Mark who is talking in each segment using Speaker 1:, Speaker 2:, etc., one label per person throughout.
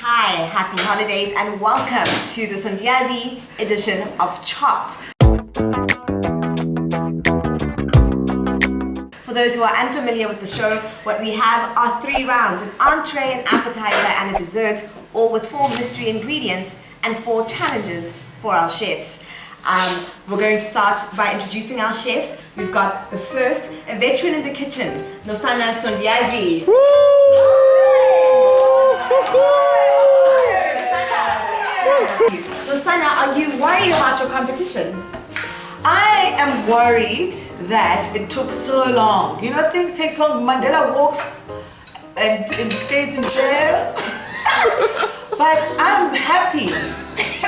Speaker 1: Hi, happy holidays and welcome to the Sondiyazi edition of Chopped. For those who are unfamiliar with the show, what we have are 3 rounds, an entree, an appetizer and a dessert, all with 4 mystery ingredients and 4 challenges for our chefs. We're going to start by introducing our chefs. We've got the first, a veteran in the kitchen, Sondiyazi. Nosana, are you worried about your competition?
Speaker 2: I am worried that it took so long. You know, things take long. Mandela walks and stays in jail. But I'm happy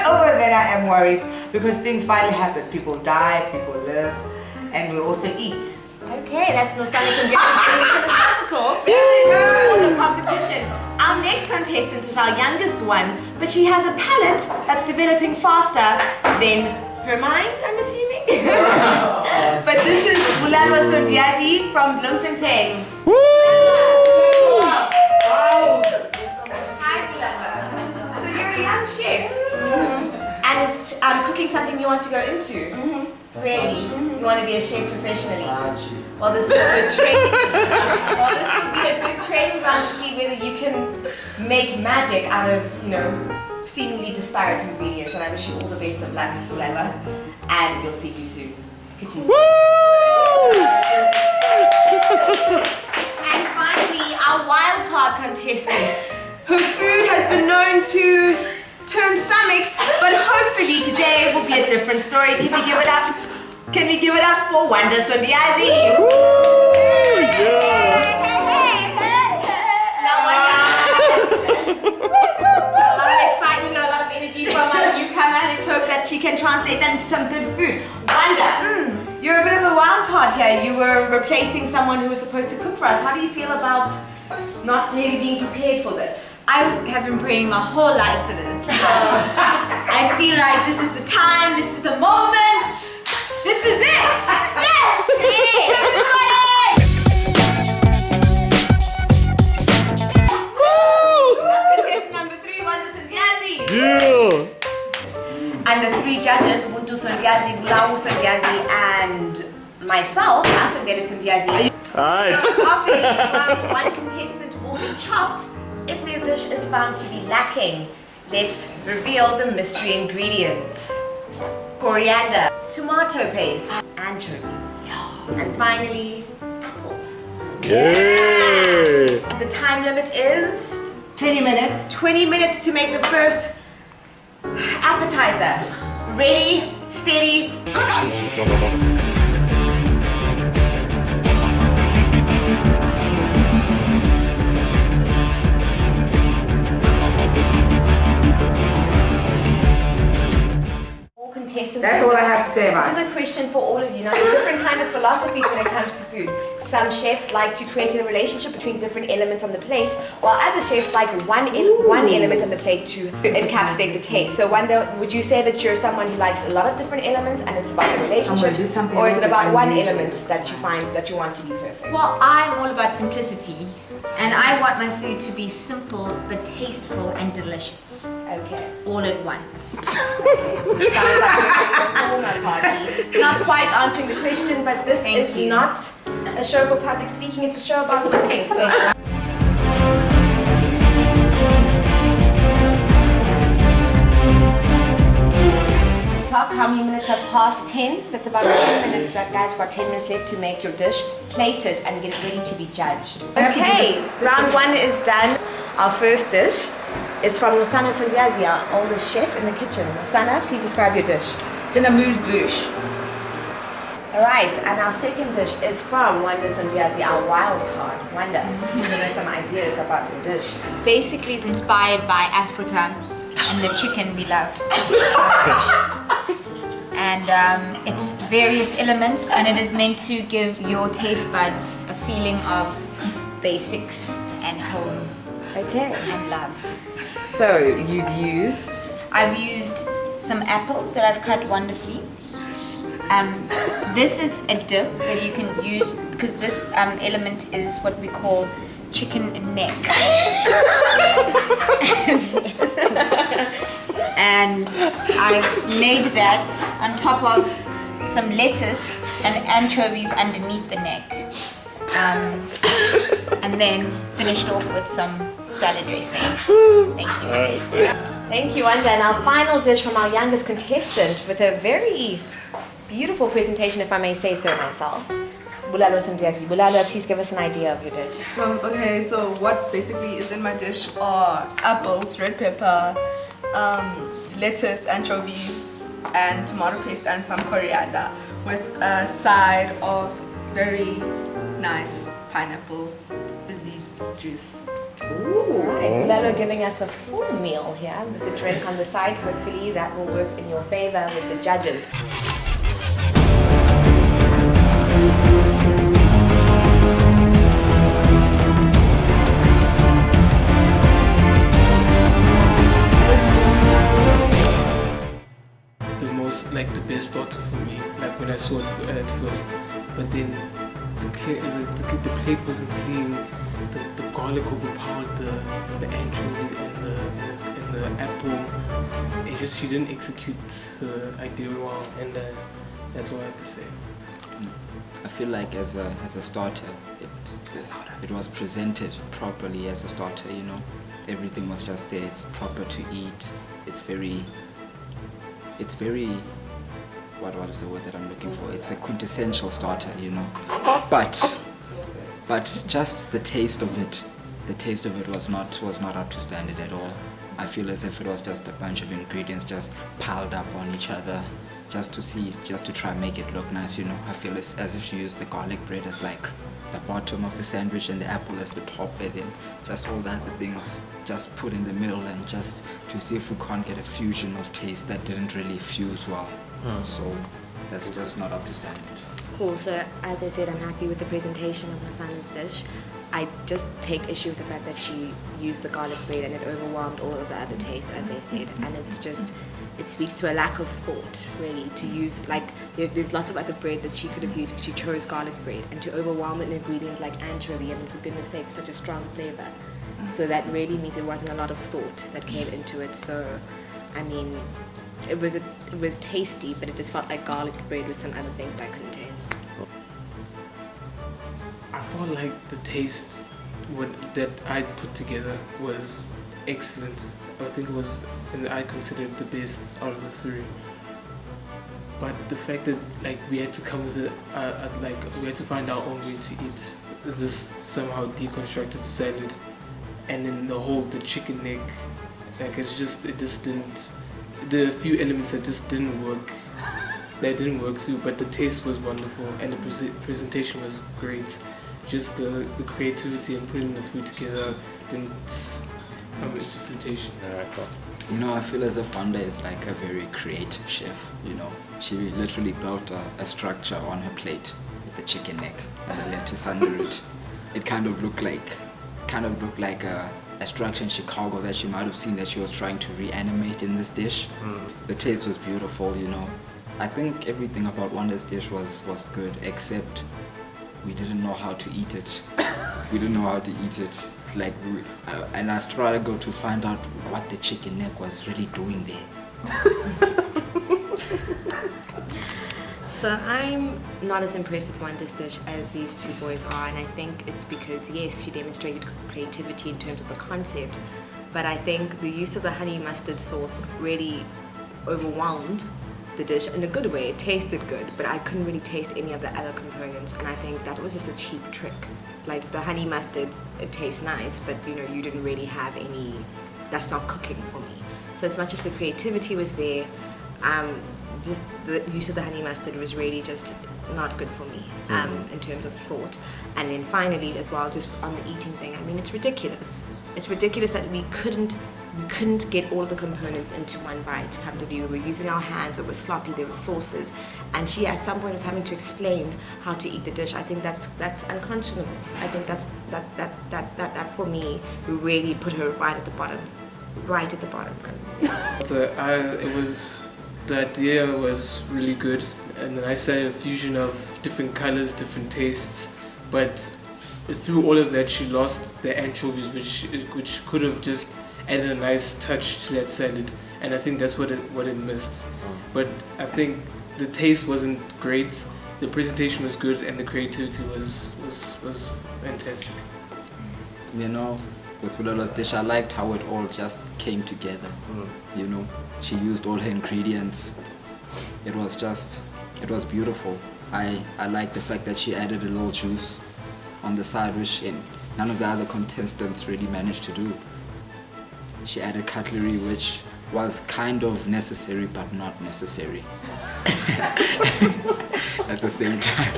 Speaker 2: over that I am worried because things finally happen. People die, people live, and we also eat.
Speaker 1: Okay, that's Nosana Sondiyazi getting philosophical for the competition. Our next contestant is our youngest one, but she has a palate that's developing faster than her mind, I'm assuming. But this is Sondiyazi from Bloemfontein. Hi, Bulalwa. So you're a young chef, and it's cooking something you want to go into. Really? You want to be a chef professionally? Well, this will be a training. Well, this will be a good training ground to see whether you can make magic out of, seemingly disparate ingredients. And I wish you all the best of luck, Bulalwa. And we'll see you soon. Kitchen. And finally, our wild card contestant, whose food has been known to turn stomachs, but hopefully today will be a different story. Can we give it up? Can we give it up for Wanda Sondiyazi? Now Wanda. A lot of excitement and a lot of energy from our newcomer. Let's hope that she can translate that into some good food. Wanda, you're a bit of a wild card here. You were replacing someone who was supposed to cook for us. How do you feel about not maybe being prepared for this?
Speaker 3: I have been praying my whole life for this. I feel like this is the time, this is the moment, this is it! Yes!
Speaker 1: That's contestant number 3, Wanda Sondiyazi.
Speaker 4: Yeah!
Speaker 1: And the 3 judges, Ubuntu Sondiyazi, Bulawu Sondiyazi, and myself, Asandele Sondiyazi.
Speaker 4: Alright.
Speaker 1: After each round, one contestant will be chopped if their dish is found to be lacking. Let's reveal the mystery ingredients. Coriander, tomato paste, anchovies, and finally, apples.
Speaker 4: Yay!
Speaker 1: The time limit is
Speaker 2: 20 minutes.
Speaker 1: 20 minutes to make the first appetizer. Ready, steady, go!
Speaker 2: That's all I have to say about it.
Speaker 1: This is a question for all of you. Now, there's different kind of philosophies when it comes to food. Some chefs like to create a relationship between different elements on the plate, while other chefs like one element on the plate to encapsulate the taste. So, Wanda, would you say that you're someone who likes a lot of different elements and it's about the relationships, or is it about one element that you find that you want to be perfect?
Speaker 3: Well, I'm all about simplicity, and I want my food to be simple but tasteful and delicious.
Speaker 1: Okay.
Speaker 3: All at once.
Speaker 1: Sounds like a corner party. Not quite answering the question, but this is not a show for public speaking, it's a show about cooking. So. How many minutes have passed? 10? That's about 10 minutes. That guy's got 10 minutes left to make your dish, plate it, and get it ready to be judged. Okay, round 1 is done. Our first dish is from Nosana Sondiyazi, our oldest chef in the kitchen. Nosana, please describe your dish.
Speaker 2: It's in a amuse-bouche.
Speaker 1: Alright, and our second dish is from Wanda Sondiyazi, our wild card. Wanda, please give us some ideas about the dish.
Speaker 3: Basically, it's inspired by Africa and the chicken we love. And it's various elements, and it is meant to give your taste buds a feeling of basics and home
Speaker 1: Okay.
Speaker 3: and love.
Speaker 1: So, you've used?
Speaker 3: I've used some apples that I've cut wonderfully. This is a dip that you can use because this element is what we call chicken neck. I've laid that on top of some lettuce and anchovies underneath the neck. And then finished off with some salad dressing. Thank you.
Speaker 1: Thank you, Wanda. And our final dish from our youngest contestant with a very beautiful presentation, if I may say so myself. Bulalo Sondiyazi. Bulalo, please give us an idea of your dish.
Speaker 5: Okay, so what basically is in my dish are apples, red pepper, lettuce, anchovies, and tomato paste and some coriander with a side of very nice pineapple fizzy juice.
Speaker 1: Right, Bulalo giving us a full meal here with the drink on the side. Hopefully that will work in your favor with the judges.
Speaker 6: The best starter for me, like when I saw it at first, but then the plate wasn't clean, the garlic overpowered the anchovies and the apple. She didn't execute her idea well, and that's what I have to say.
Speaker 7: I feel like as a starter, it was presented properly as a starter. You know, everything was just there. It's proper to eat. It's very. What is the word that I'm looking for? It's a quintessential starter, you know. But just the taste of it was not up to standard at all. I feel as if it was just a bunch of ingredients just piled up on each other, just to try and make it look nice, you know. I feel as if she used the garlic bread as like the bottom of the sandwich and the apple as the top, and then just all that the things just put in the middle, and just to see if we can't get a fusion of taste that didn't really fuse well. So that's just not up to standard.
Speaker 1: Cool, so as I said, I'm happy with the presentation of Masana's dish. I just take issue with the fact that she used the garlic bread and it overwhelmed all of the other tastes, as they said, and it speaks to a lack of thought, really, to use, like, there's lots of other bread that she could have used, but she chose garlic bread, and to overwhelm an ingredient like anchovy, I mean, for goodness sake, it's such a strong flavor. So that really means there wasn't a lot of thought that came into it. So, I mean, it was tasty, but it just felt like garlic bread with some other things that I couldn't taste.
Speaker 6: I felt like the taste that I put together was excellent. I think it was, and I considered it the best out of the three. But the fact that we had to come with we had to find our own way to eat this somehow deconstructed salad, and then the chicken neck, it just didn't. The few elements that just didn't work. That didn't work through, but the taste was wonderful and the presentation was great. Just the creativity and putting the food together didn't come into fruition.
Speaker 7: You know, I feel as if Wanda is like a very creative chef, you know. She literally built a structure on her plate with the chicken neck and the lettuce under it. It kind of looked like a structure in Chicago that she might have seen that she was trying to reanimate in this dish. The taste was beautiful, you know. I think everything about Wanda's dish was good, except we didn't know how to eat it. And I struggled to find out what the chicken neck was really doing there.
Speaker 1: So I'm not as impressed with Wanda's dish as these two boys are, and I think it's because, yes, she demonstrated creativity in terms of the concept, but I think the use of the honey mustard sauce really overwhelmed the dish in a good way. It tasted good, but I couldn't really taste any of the other components, and I think that was just a cheap trick. Like, the honey mustard, it tastes nice, but you know, you didn't really have any, that's not cooking for me. So as much as the creativity was there, just the use of the honey mustard was really just not good for me in terms of thought. And then finally as well, just on the eating thing, I mean, it's ridiculous. It's ridiculous that we couldn't get all of the components into one bite. Come to view, we were using our hands, it was sloppy, there were sauces, and she at some point was having to explain how to eat the dish. I think that's unconscionable. I think that for me really put her right at the bottom.
Speaker 6: The idea was really good, and I said a fusion of different colors, different tastes, but through all of that she lost the anchovies, which could have just added a nice touch to that salad, and I think that's what it missed. But I think the taste wasn't great, the presentation was good, and the creativity was fantastic.
Speaker 7: You know, with Bulelwa's dish, I liked how it all just came together. You know, she used all her ingredients. It was beautiful. I like the fact that she added a little juice on the side, which none of the other contestants really managed to do. She added cutlery, which was kind of necessary but not necessary at the same time.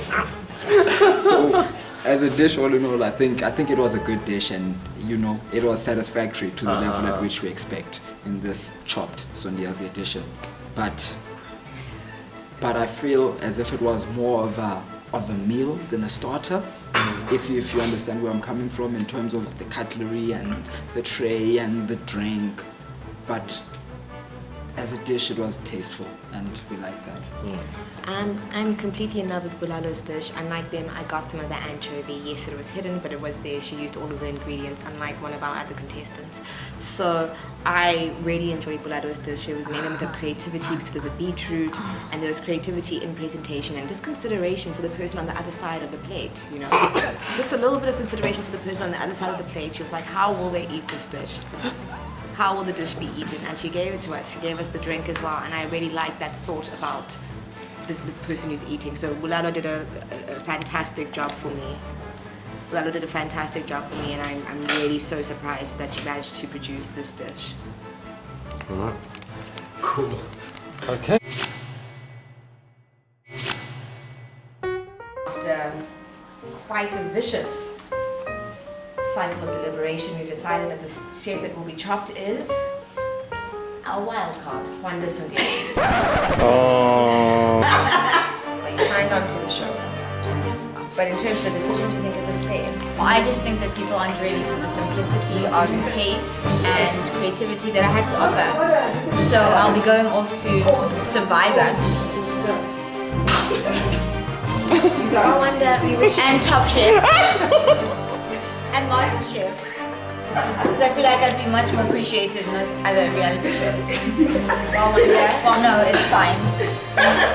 Speaker 7: So as a dish, all in all, I think it was a good dish, and you know, it was satisfactory to the level at which we expect in this chopped Sondiyazi edition. But I feel as if it was more of a meal than a starter. If you understand where I'm coming from in terms of the cutlery and the tray and the drink, but as a dish, it was tasteful, and we like that.
Speaker 1: I'm completely in love with Bulelwa's dish. Unlike them, I got some of the anchovy. Yes, it was hidden, but it was there. She used all of the ingredients, unlike one of our other contestants. So I really enjoyed Bulelwa's dish. There was an element of creativity because of the beetroot, and there was creativity in presentation and just consideration for the person on the other side of the plate, you know. Just a little bit of consideration for the person on the other side of the plate. She was like, how will they eat this dish? How will the dish be eaten? And she gave it to us. She gave us the drink as well, and I really like that thought about the person who's eating. So Bulelwa did a fantastic job for me. Bulelwa did a fantastic job for me, and I'm really so surprised that she managed to produce this dish.
Speaker 4: Alright. Cool. Okay.
Speaker 1: After quite a vicious cycle of deliberation, we've decided that the chef that will be chopped is our wild card, Sondiyazi.
Speaker 4: Oh.
Speaker 1: But you signed on to the show. But in terms of the decision, do you think it was fair?
Speaker 3: Well, I just think that people aren't ready for the simplicity of taste and creativity that I had to offer. So I'll be going off to Survivor. And Top Chef. And Master Chef. Because I feel like I'd be much more appreciated in those other reality shows. Well, no, it's fine.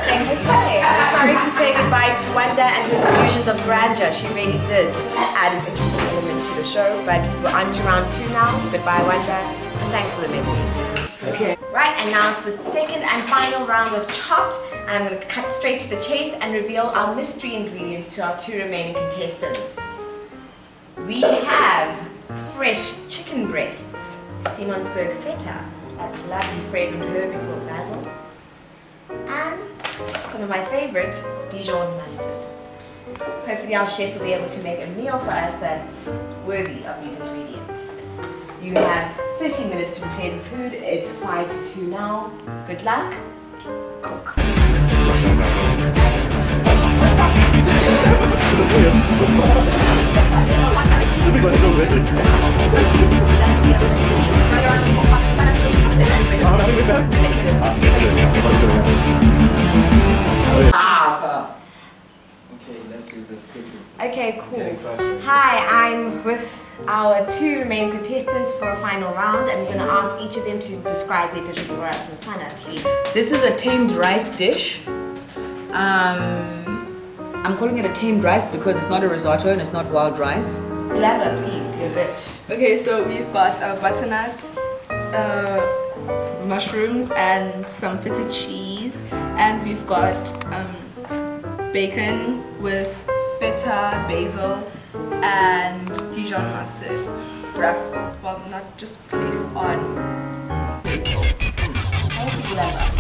Speaker 1: Thank you. We're sorry to say goodbye to Wanda and her delusions of grandeur. She really did add an interesting element to the show, but we're on to round 2 now. Goodbye, Wanda, and thanks for the memories.
Speaker 2: Okay.
Speaker 1: Right, and now it's the second and final round of Chopped, and I'm going to cut straight to the chase and reveal our mystery ingredients to our 2 remaining contestants. We have fresh chicken breasts, Simonsberg feta, that lovely fragrant herb we call basil, and some of my favorite, Dijon mustard. Hopefully our chefs will be able to make a meal for us that's worthy of these ingredients. You have 30 minutes to prepare the food. It's 5 to 2 now. Good luck. Cook.
Speaker 7: Okay, let's do this quickly.
Speaker 1: Okay, cool. Hi, I'm with our 2 remaining contestants for a final round, and we're going to ask each of them to describe their dishes for us. Nosana, please.
Speaker 2: This is a tamed rice dish. I'm calling it a tamed rice because it's not a risotto and it's not wild rice.
Speaker 1: Blabber, please, your dish.
Speaker 5: Okay, so we've got butternut, mushrooms, and some feta cheese, and we've got bacon with feta, basil, and Dijon mustard. Well, not just placed on basil.
Speaker 1: Thank you, Blabber.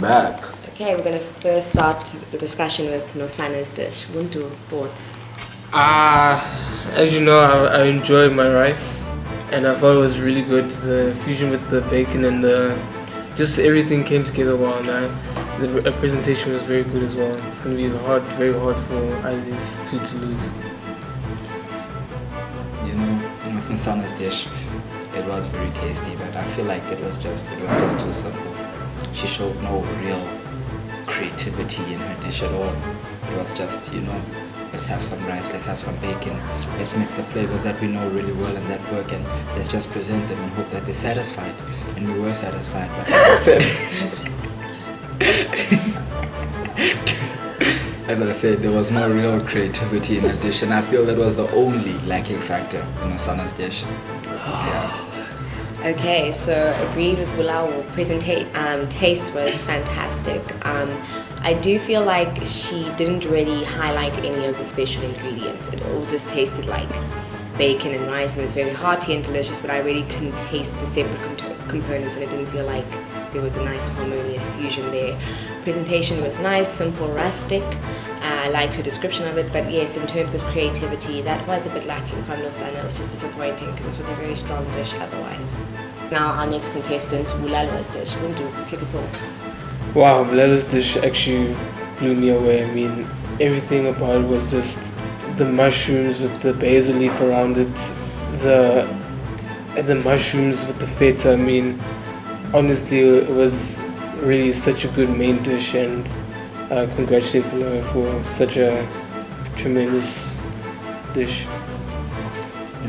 Speaker 7: Back.
Speaker 1: Okay, we're going to first start the discussion with Nosana's dish. Wuntu, thoughts?
Speaker 6: As you know, I enjoy my rice, and I thought it was really good. The fusion with the bacon and just everything came together well, and the presentation was very good as well. It's going to be very hard for either of these 2 to lose.
Speaker 7: You know, Nsana's dish, it was very tasty, but I feel like it was just too simple. She showed no real creativity in her dish at all. It was just, let's have some rice, let's have some bacon, let's mix the flavors that we know really well and that work, and let's just present them and hope that they're satisfied. And we were satisfied, but as I said, there was no real creativity in the dish, and I feel that was the only lacking factor in Osana's dish.
Speaker 1: Okay, so agreed with Bulao. Taste was fantastic. I do feel like she didn't really highlight any of the special ingredients. It all just tasted like bacon and rice, and it was very hearty and delicious, but I really couldn't taste the separate components, and it didn't feel like there was a nice harmonious fusion there. Presentation was nice, simple, rustic. I liked her description of it, but yes, in terms of creativity, that was a bit lacking from Nosana, which is disappointing because this was a very strong dish otherwise. Now our next contestant, Bulalo's dish. Wundu, kick us off.
Speaker 6: Wow, Bulalo's dish actually blew me away. I mean, everything about it was just the mushrooms with the basil leaf around it, the mushrooms with the feta. I mean, honestly, it was really such a good main dish, and I congratulate Bulalo for such a tremendous dish.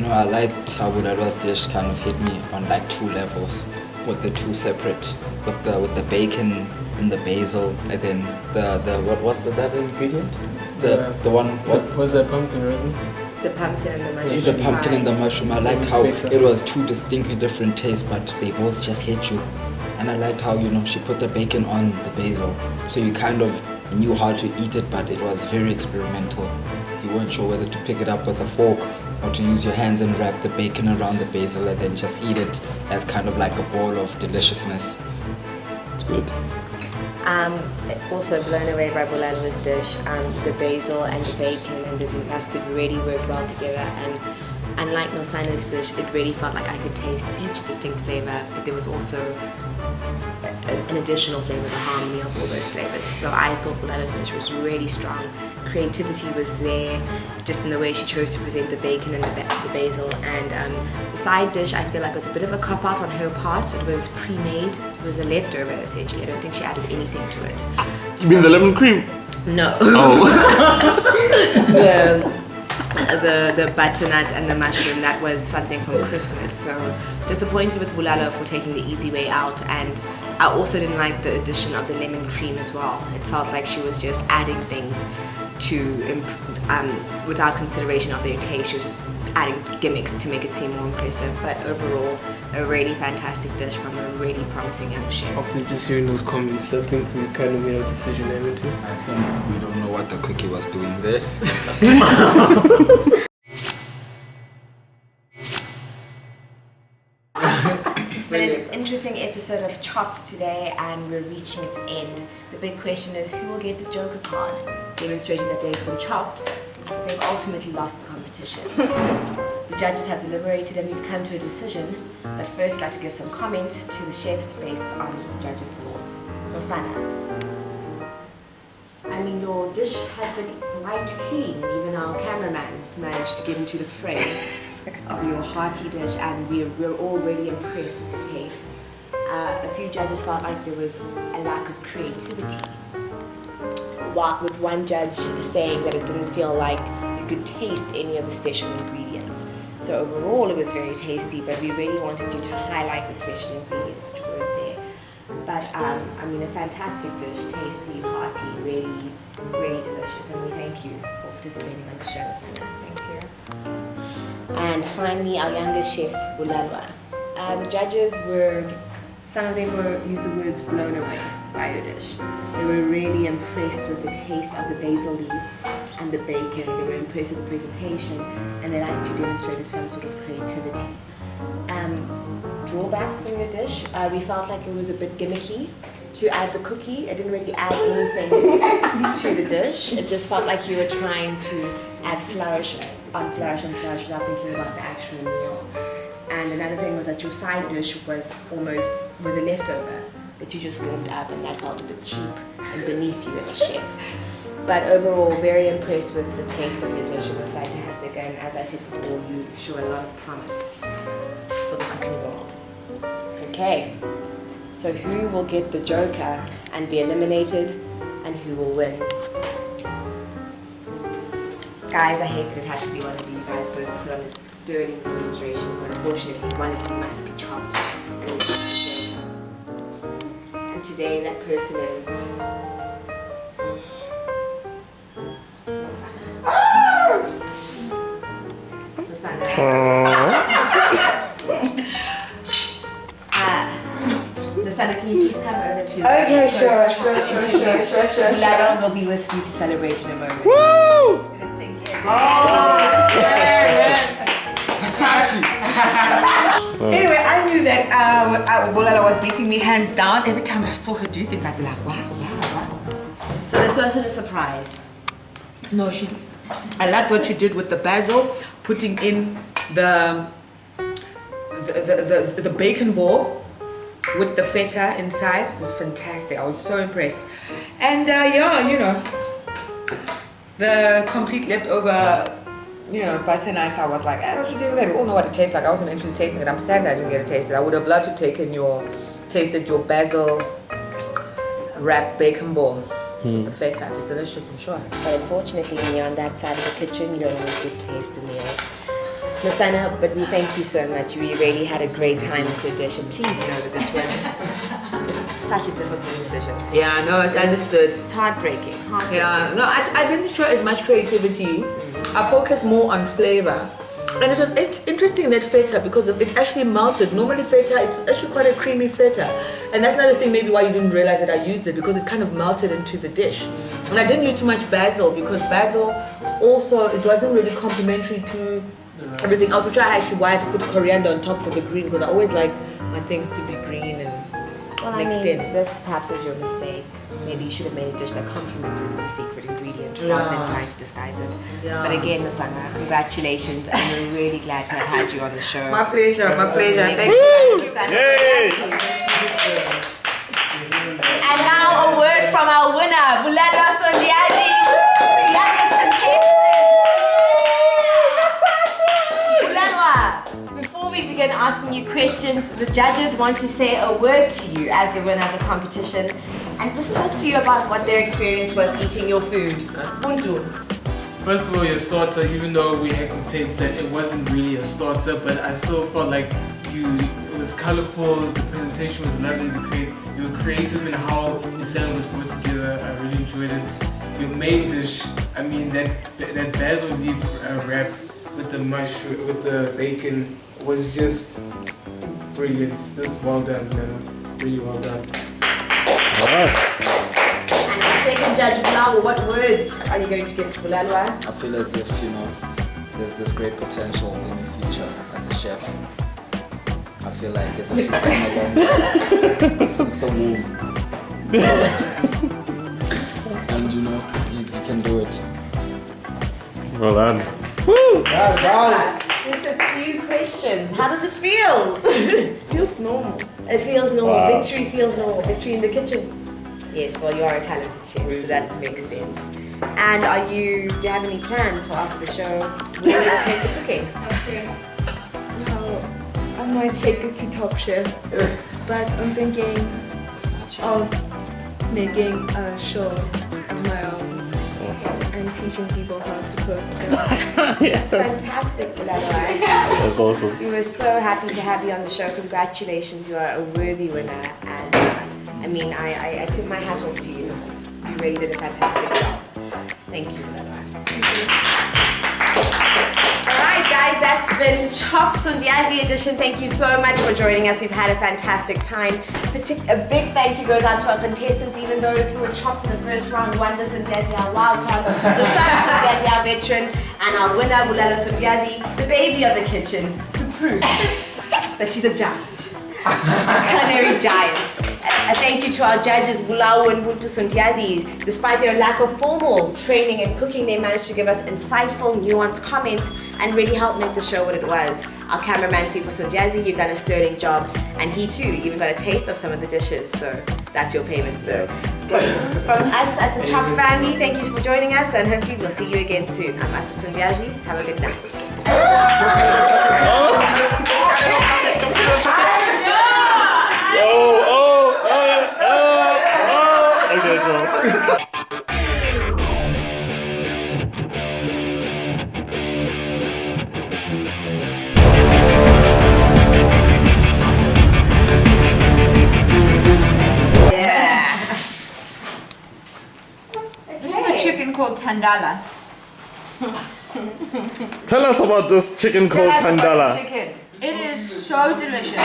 Speaker 7: I liked how Bulalo's dish kind of hit me on like two levels, with the two separate, with the bacon and the basil, and then the what was that ingredient? The one what
Speaker 6: was that pumpkin, wasn't it?
Speaker 1: The pumpkin and the mushroom.
Speaker 7: The pumpkin and the mushroom. I liked how it was two distinctly different tastes, but they both just hit you. And I liked how she put the bacon on the basil, so you kind of knew how to eat it, but it was very experimental. You weren't sure whether to pick it up with a fork or to use your hands and wrap the bacon around the basil and then just eat it as kind of like a ball of deliciousness.
Speaker 6: It's good.
Speaker 1: Also blown away by Bulalo's dish. The basil and the bacon and the mustard really worked well together, and unlike Nosana's dish, it really felt like I could taste each distinct flavor, but there was also an additional flavor, the harmony of all those flavors. So I thought Bulalo's dish was really strong. Creativity was there, just in the way she chose to present the bacon and the basil. And the side dish, I feel like was a bit of a cop-out on her part. It was pre-made. It was a leftover, essentially. I don't think she added anything to it.
Speaker 4: You mean the lemon cream?
Speaker 1: No.
Speaker 4: Oh.
Speaker 1: the butternut and the mushroom, that was something from Christmas. So disappointed with Bulalo for taking the easy way out, and I also didn't like the addition of the lemon cream as well. It felt like she was just adding things without consideration of their taste. She was just adding gimmicks to make it seem more impressive. But overall, a really fantastic dish from a really promising young chef.
Speaker 6: After just hearing those comments, I think we kind of made our decision, haven't we?
Speaker 7: I think we don't know what the cookie was doing there.
Speaker 1: It's been an interesting episode of Chopped today, and we're reaching its end. The big question is, who will get the Joker card? Demonstrating that they've been chopped and that they've ultimately lost the competition. The judges have deliberated and we've come to a decision, but first we'd like to give some comments to the chefs based on the judges' thoughts. Nosana, I mean, your dish has been wiped clean. Even our cameraman managed to get into the frame of your hearty dish, and we're all really impressed with the taste. A few judges felt like there was a lack of creativity, with one judge saying that it didn't feel like you could taste any of the special ingredients. So overall it was very tasty, but we really wanted you to highlight the special ingredients which weren't there. But I mean, a fantastic dish, tasty, hearty, really, really delicious, and we thank you for participating on the show, Sana. Thank you. And finally, our youngest chef, Bulalo. The judges some of them used the words blown away by your dish. They were really impressed with the taste of the basil leaf and the bacon. They were impressed with the presentation, and they liked that you demonstrated some sort of creativity. Drawbacks from your dish, we felt like it was a bit gimmicky to add the cookie. It didn't really add anything to the dish. It just felt like you were trying to add flourish on flourish without thinking about the actual meal. And another thing was that your side dish was a leftover that you just warmed up, and that felt a bit cheap and beneath you as a chef. But overall, very impressed with the taste of your dish. It was fantastic, and as I said before, you show a lot of promise for the cooking world. Okay, so who will get the joker and be eliminated, and who will win? Guys, I hate that it had to be one of you guys both put on a sterling demonstration, but unfortunately, one of you must be chopped and will be the joker. And today, that person is Lasana, can you please come over to
Speaker 2: Okay, sure.
Speaker 1: Lada will be with you to celebrate in a moment.
Speaker 4: Woo!
Speaker 1: Let it sink in.
Speaker 2: Anyway, I knew that Bulala was beating me hands down. Every time I saw her do things, I'd be like, wow.
Speaker 1: So this wasn't a surprise.
Speaker 2: No, I liked what she did with the basil, putting in the bacon ball with the feta inside. It was fantastic. I was so impressed. And the complete leftover, butter nut, I was like, what should do with that? We all know what it tastes like. I wasn't interested in tasting it. I'm sad that I didn't get to taste it. I would have loved to tasted your basil wrapped bacon ball. The feta, it's delicious, I'm sure.
Speaker 1: But unfortunately, when you're on that side of the kitchen, you don't always get to taste the meals. Lasana, but we thank you so much. We really had a great time with your dish, and please know that this was such a difficult decision.
Speaker 2: Yeah, no, it's understood.
Speaker 1: It's heartbreaking.
Speaker 2: Yeah, no, I didn't show as much creativity. I focused more on flavor. And it was interesting that feta, because it actually melted. Normally feta, it's actually quite a creamy feta. And that's another thing maybe why you didn't realize that I used it, because it kind of melted into the dish. And I didn't use too much basil, because basil also, it wasn't really complementary to everything else, which I actually why I had to put coriander on top for the green, because I always like my things to be green and mixed in.
Speaker 1: This perhaps was your mistake. Maybe you should have made a dish that complemented the secret ingredient rather than trying to disguise it.
Speaker 2: Yeah.
Speaker 1: But again, Lasana, congratulations, and we're really glad to have had you on the show.
Speaker 2: My pleasure. Thank you.
Speaker 4: Yay!
Speaker 1: And now a word from our winner, Bulala Sondiyazi, the youngest contestant. Bulala, before we begin asking you questions, the judges want to say a word to you as the winner of the competition, and just talk to you about what their experience was eating your food. Buntu.
Speaker 6: First of all, your starter, even though we had complaints that it wasn't really a starter, but I still felt like it was colorful, the presentation was lovely, you were creative in how your salad was put together. I really enjoyed it. Your main dish, I mean that basil leaf wrap with the mushroom, with the bacon was just brilliant. Just well done, man. Really well done.
Speaker 1: And the second judge, Bulawa, what words are you going to give to Bulala?
Speaker 7: I feel as if, there's this great potential in your future as a chef. I feel like there's a few coming along since the womb. And you can do it.
Speaker 4: Well done.
Speaker 1: Just a few questions. How does it feel?
Speaker 5: Feels normal.
Speaker 1: It feels normal.
Speaker 4: Wow.
Speaker 1: Victory feels normal. Victory in the kitchen. Yes, well, you are a talented chef, so that makes sense. And do you have any plans for after the show? Where will you take the cooking?
Speaker 5: Well, I might take it to Top Chef, but I'm thinking of making a show of my own and teaching people how to cook.
Speaker 1: That's fantastic, Bulala.
Speaker 4: That's awesome.
Speaker 1: We were so happy to have you on the show. Congratulations, you are a worthy winner. And I tip my hat off to you. You really did a fantastic job. Thank you, Bulala. Alright guys, that's been Chopped Sondiyazi edition. Thank you so much for joining us. We've had a fantastic time. A big thank you goes out to our contestants, even those who were chopped in the first round. Wanda Sondiyazi, our wild card, the son of Sondiyazi, our veteran, and our winner, Bulala Sondiyazi, the baby of the kitchen, who proved that she's a giant, a culinary giant. A thank you to our judges, Bulawa and Buntu Sondiyazi. Despite their lack of formal training in cooking, they managed to give us insightful, nuanced comments and really help make the show what it was. our cameraman Super Sondiyazi, you've done a sterling job, and he too even got a taste of some of the dishes, so that's your payment, sir. From us at the Chop family, thank you for joining us, and hopefully we'll see you again soon. I'm Master Sondiyazi. Have a good night.
Speaker 4: Okay, so.
Speaker 3: This is a chicken called tandala.
Speaker 4: Tell us about this chicken called Tandala.
Speaker 2: Chicken.
Speaker 3: It is so delicious.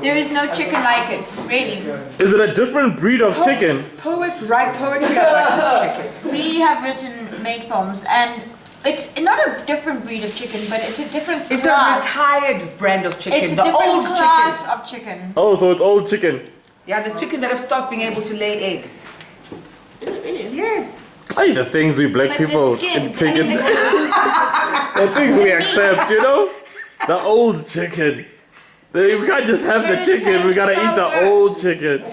Speaker 3: There is no chicken like it, really.
Speaker 4: Is it a different breed of chicken?
Speaker 2: Poets write poetry about this chicken.
Speaker 3: We have written made films, and it's not a different breed of chicken, but it's a different
Speaker 2: It's
Speaker 3: class.
Speaker 2: a retired brand of chicken.
Speaker 3: It's a
Speaker 2: the
Speaker 3: different
Speaker 2: old
Speaker 3: class
Speaker 2: chickens.
Speaker 3: of chicken.
Speaker 4: Oh, so it's old chicken.
Speaker 2: Yeah, the chicken that have stopped being able to lay eggs. Yes.
Speaker 4: Hey, the things we black
Speaker 3: But
Speaker 4: people
Speaker 3: the skin,
Speaker 4: take
Speaker 3: I mean,
Speaker 4: the things we accept, you know? The old chicken. We can't just have the
Speaker 3: But it
Speaker 4: chicken, we gotta
Speaker 3: tastes
Speaker 4: eat the
Speaker 3: so good.
Speaker 4: old chicken.